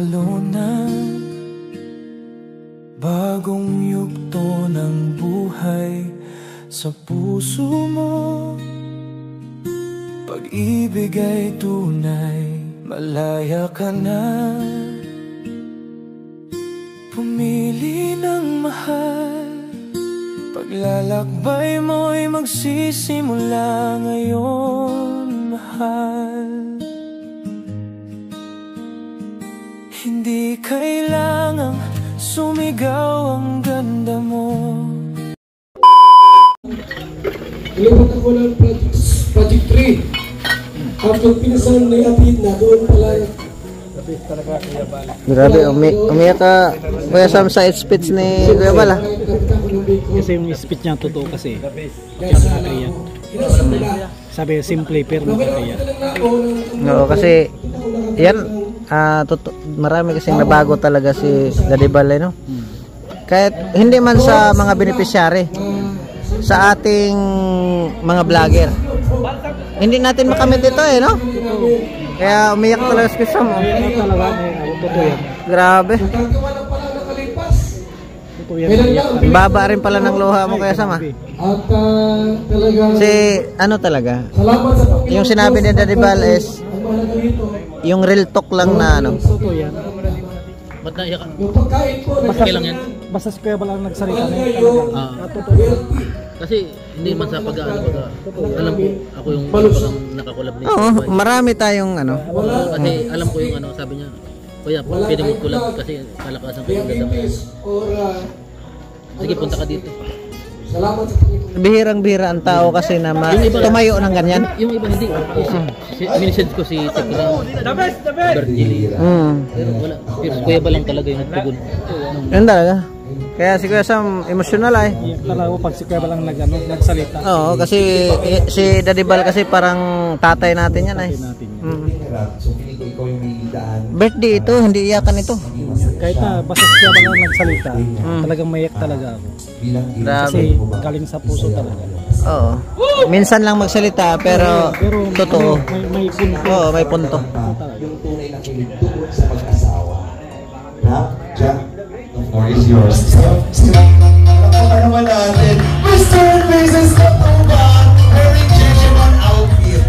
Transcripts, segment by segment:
walo na, bagong yugto ng buhay sa puso mo. Pag-ibig ay tunay, malaya ka na. Pumili ng mahal, paglalakbay mo'y magsisimula ngayon, mahal. Hindi kailangang sumigaw ang ganda mo. Ilipat ako ng Project 3. After pinasal na iatid na, doon pala. Grabe, umiyak ka Kuya Sam sa speech ni Kuya Bala. Kasi yung speech niya totoo kasi. Sabi simple pero nakakaya. Oo, kasi yan, marami kasing nabago talaga si Daddy Bala, no? Kahit hindi man sa mga beneficiary, sa ating mga vlogger, hindi natin makamit ito no? Kaya umiyak talaga si Sam. Grabe. Baba rin pala ng luha mo Kuya Sam. Si ano talaga, yung sinabi ni Daddy Bal is yung real talk lang na ano. Ba't naiyak ka? Lang yan? Basta si Kuya Bala nagsalita na kasi hindi man sa pag-aano, alam ko ako yung nakakulab nito. Oo, marami tayong ano. Kasi alam ko yung ano, sabi niya, kuya, pwede mo kulab kasi kalakasan ko yung ganda mo. Sige, punta ka dito. Bihirang-bihira ang tao kasi na tumayo ng ganyan. Yung iba hindi. Minisense ko si Tekla Bergili. Pero wala. Pero si Kuya Balang talaga yung nagtugon. Yun talaga. Kaya si Kuya Sam emotional ay. Talaga pag si Kuya Balang nagsalita. Oo, kasi si Daddy Bal kasi parang tatay natin yan ay. Birthday ito, hindi iyakan ito. Kahit na basta si Kuya Balang nagsalita, talagang mayak talaga ako. Kasi galing sa puso talaga. Oo. Minsan lang magsalita pero totoo. May punto. Oo, may punto. Yung tunay na kiligtugon sa mag-asawa. Na, Jack, the floor is yours. Napaka naman natin, Mr. and Mrs. Katuban, wearing genuine outfit.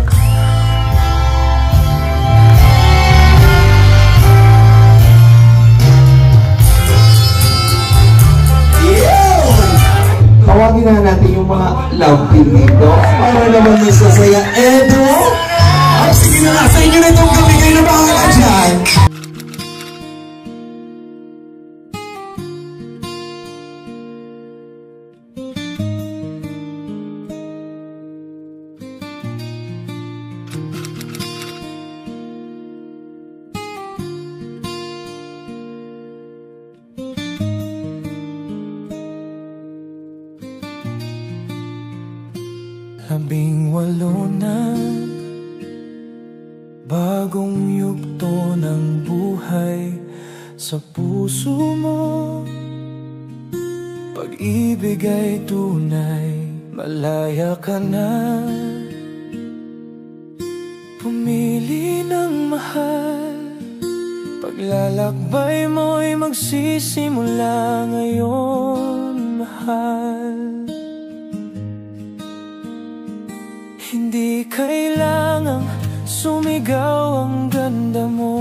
Tawagin na natin yung mga love team dito para naman may sasaya. Edo! Sige na nga sa inyo na itong gabi kayo na bahala dyan! Walo na, bagong yugto ng buhay sa puso mo. Pag-ibig ay tunay, malaya ka na. Pumili ng mahal, paglalakbay mo'y magsisimula ngayon, mahal. Hindi kailangang sumigaw ang ganda mo.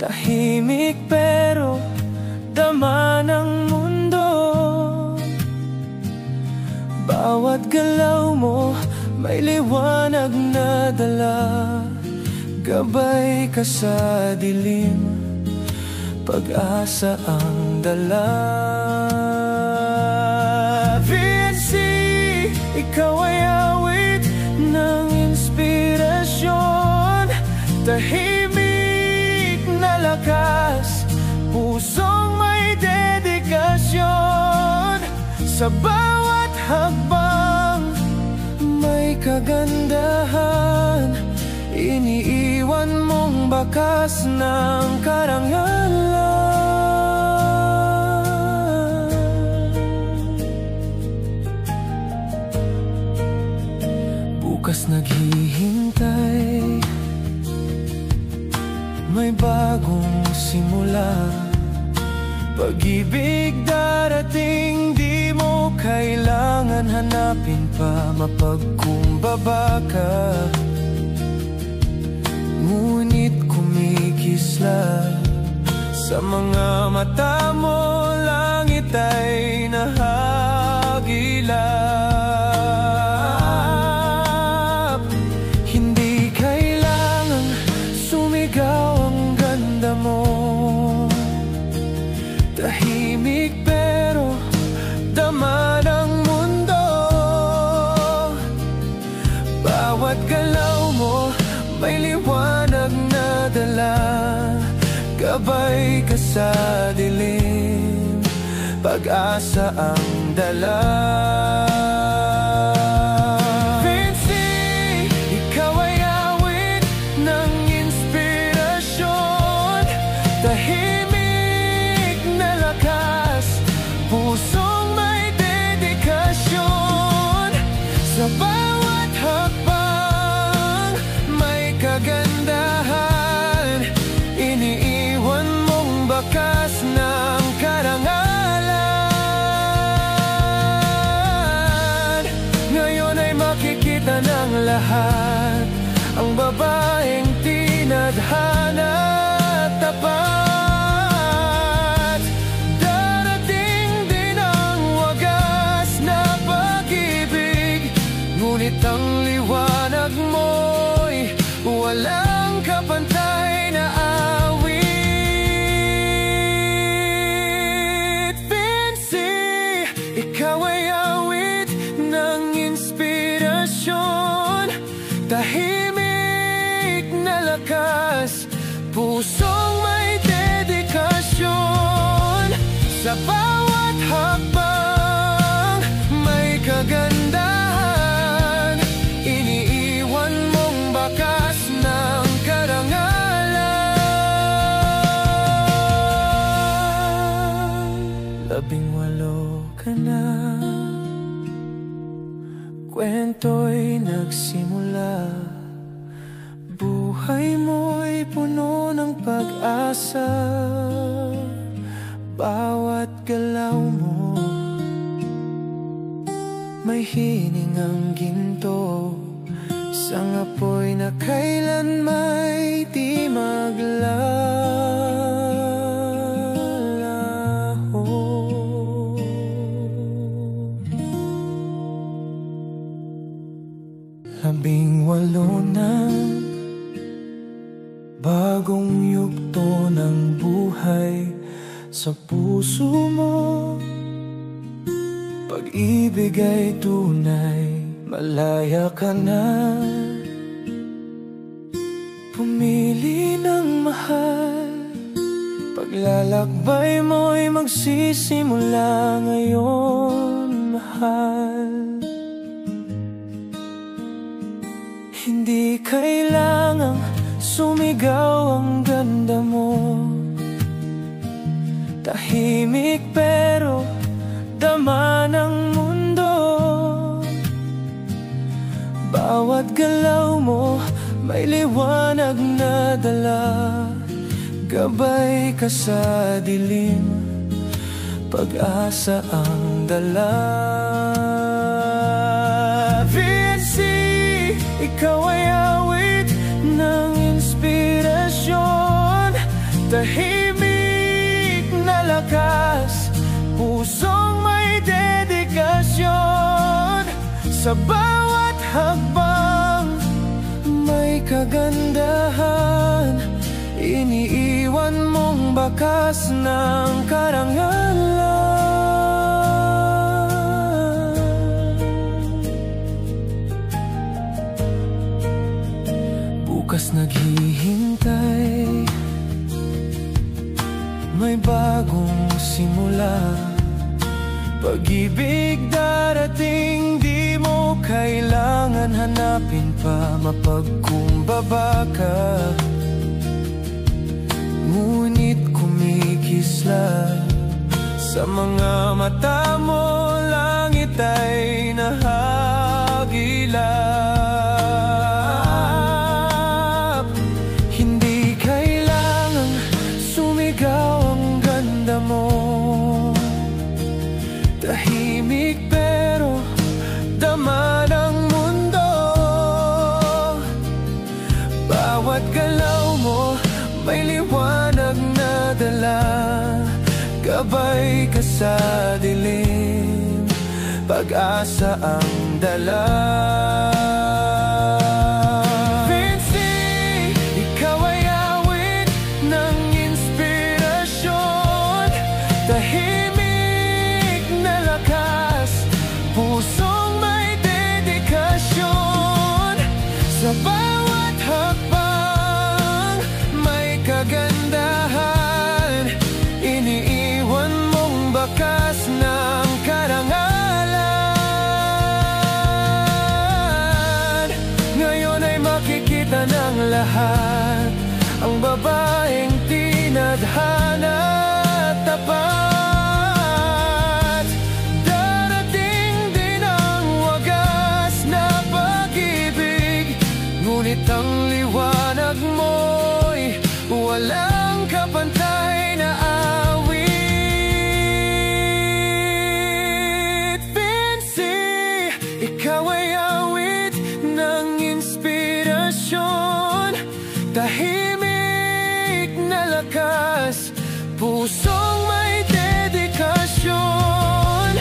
Tahimik pero dama ng mundo. Bawat galaw mo may liwanag na dala. Gabay ka sa dilim, pag-asa ang dala. Ikaw ay awit ng inspirasyon, tahimik na lakas, pusong may dedikasyon. Sa bawat hakbang may kagandahan, iniiwan mong bakas ng karangalan. Bukas naghihintay, may bagong simula. Pag-ibig darating, di mo kailangan hanapin pa, mapagkumbaba ka. Ngunit kumikisla sa mga mata mo, langit ay nahagilap. Hindi kailangang sumigaw ang ganda mo, tahimik pero dama ng mundo. Bawat galaw mo may liwanag na dala, gabay ka sa dilim, pag-asa ang dala. Vinci, ikaw ay awit ng inspirasyon, tahimik na lakas, pusong may dedikasyon. Sa bawat hakbang may kagandahan, iniiwan mong bakas ng karangalan. Ngayon ay makikita ng lahat ang babaeng tinadhana at tapat. Darating din ang wagas na pag-ibig, ngunit ang liwanag mo'y walang kapantay na awit. Vinci, ikaw ay awit ng inspirasyon, tahimik na lakas, pusong may dedikasyon. Sa bawat hakbang may kagandahan, iniiwan mong bakas ng karangalan. 18 ka na, kwento'y nagsimula, buhay mo'y puno ng pag-asa. Bawat galaw mo may hiningang ginto, isang apoy na kailan may di maglalaho. 18 na, bagong yugto ng buhay sa puso mo. Pag-ibig ay tunay, malaya ka na. Pumili ng mahal, paglalakbay mo'y magsisimula ngayon, mahal. Hindi kailangang sumigaw ang ganda mo, tahimik pero dama ng mundo. Bawat galaw mo may liwanag na dala, gabay ka sa dilim, pag-asa ang dala. Vinci, ikaw ay awit ng inspirasyon, tahimik na lakas, pusong may dedikasyon. Sa bawat hakbang may kagandahan, iniiwan mong bakas ng karangalan. Bukas naghihintay, may bagong simula. Pag-ibig darating, di mo kailangan hanapin pa, mapagkumbaba ka. Ngunit kumikisla sa mga mata mo, langit ay nahagilap. Hindi kailangan may liwanag na dala, gabay ka sa dilim, pag-asa ang dala. Vinci, ikaw ay awit ng inspirasyon, tahimik na lakas, pusong may dedikasyon. Sa bawat hakbang may kagandahan, iniiwan mong bakas ng karangalan. Ngayon ay makikita ng lahat ang babaeng tinadhana at tapat. Darating din ang wagas na pag-ibig, ngunit ang liwanag mo'y walang kapantay na awit. Vinci, ikaw ay awit ng inspirasyon, tahimik na lakas, pusong may dedikasyon.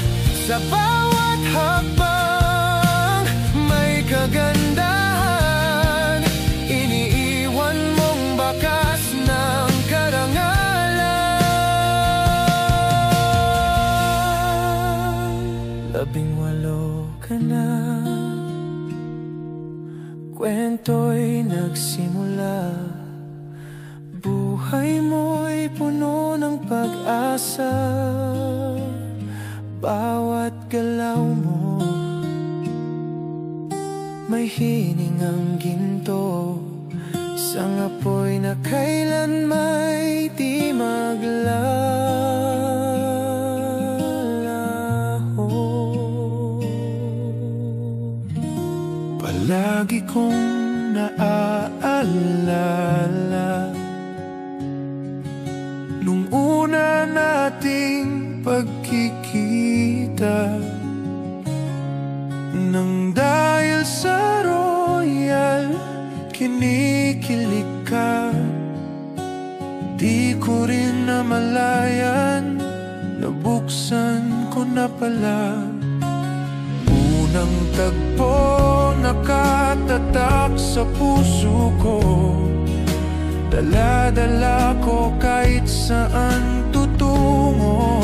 Sa bawat hakbang may kagandahan, iniiwan mong bakas ng karangalan. 18 ka na, kwento'y nagsimula, buhay mo'y puno ng pag-asa. Bawat galaw mo may hiningang ginto, isang apoy na kailan may di maglalaho. Palagi kong naaalala nung una nating pagkikita, nang dahil sa royal kinikilig ka. Di ko rin namalayan, nabuksan ko na pala. Unang tagpo nakatatak sa puso ko, dala-dala ko kahit saan tutungo.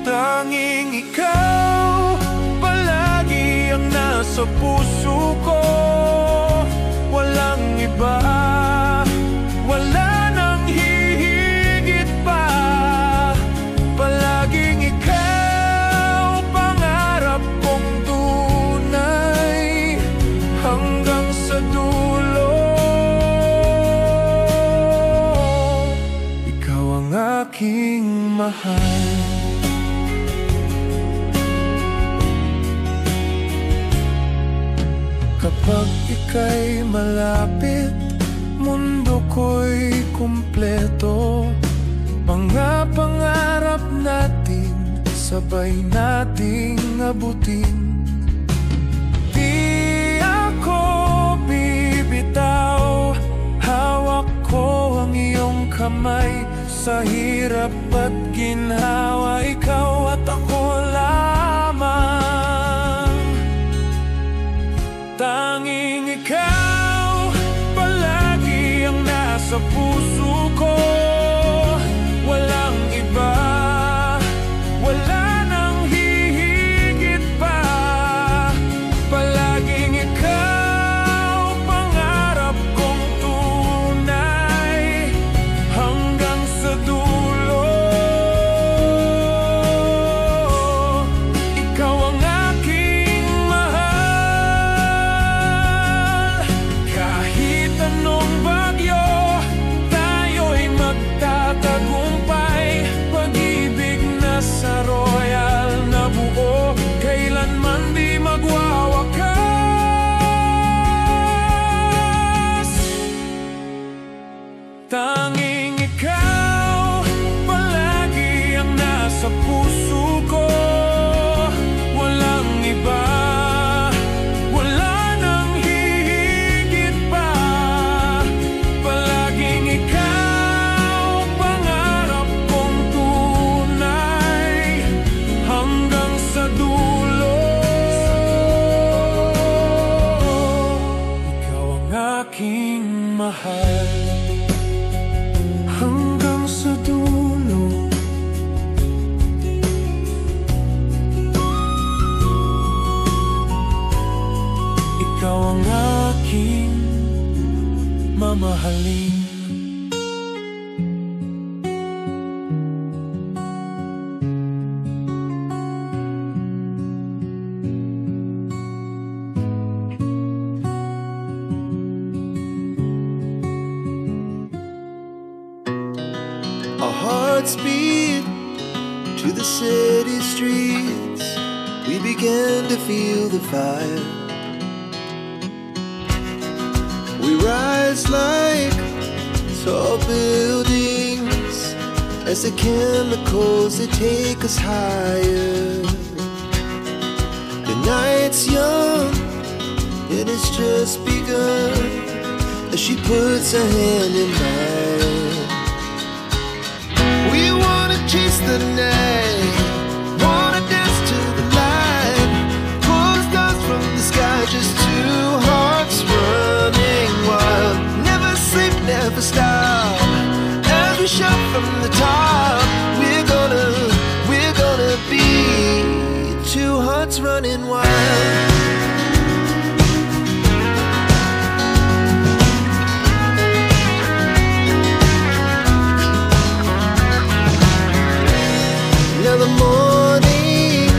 Tanging ikaw palagi ang nasa puso ko, walang iba, wala nang hihigit pa. Palaging ikaw pangarap kong tunay, hanggang sa dulo. Ikaw ang aking mahal. Kapag ika'y malapit, mundo ko'y kumpleto. Mga pangarap natin, sabay nating abutin. Di ako bibitaw, hawak ko ang iyong kamay. Sa hirap at ginhawa, ikaw at ako lamang. Tanging ikaw palagi ang nasa puso ko, walang iba, wala nang hihigit pa. Palaging ikaw pangarap kong tunay, hanggang sa dulo. Ikaw ang aking mahal. Kahit anong bagyo, tayo'y magtatagumpay. Pag-ibig na sa royal na buo, kailanman di magwawakas. Tanging ikaw palagi ang nasa puso ko, walang iba, wala nang hihigit pa. Palaging ikaw mamahalin. Our hearts beat to the city streets. We began to feel the fire. We rise like tall buildings as the chemicals they take us higher. The night's young and it's just begun as she puts her hand in mine. We wanna chase the night, wanna dance to the light, pull stars from the sky, just two hearts running wild. Never sleep, never stop, as we shout from the top. We're gonna be two hearts running wild. Now the morning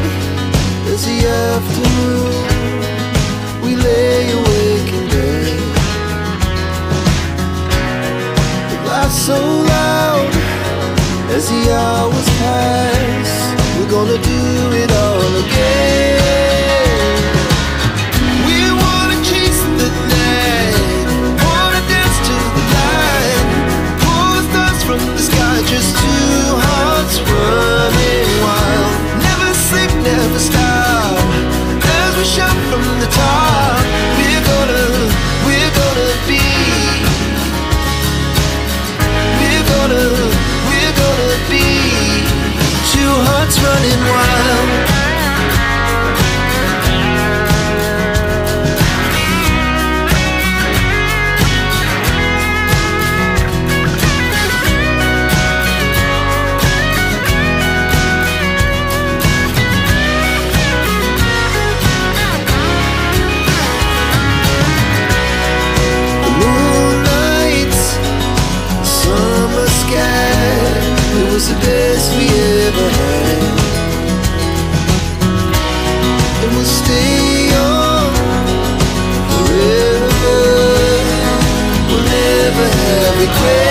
is the afternoon. We lay awake in bed. The laugh so loud as the hours pass. We're gonna do it all again. We wanna chase the night, wanna dance to the light, pull the stars from the sky, just two hearts running wild. Never sleep, never stop, as we shout from the top. We're gonna be, we're gonna be two hearts running wild. It was the best we ever had, and we'll stay on forever. We'll never have regret.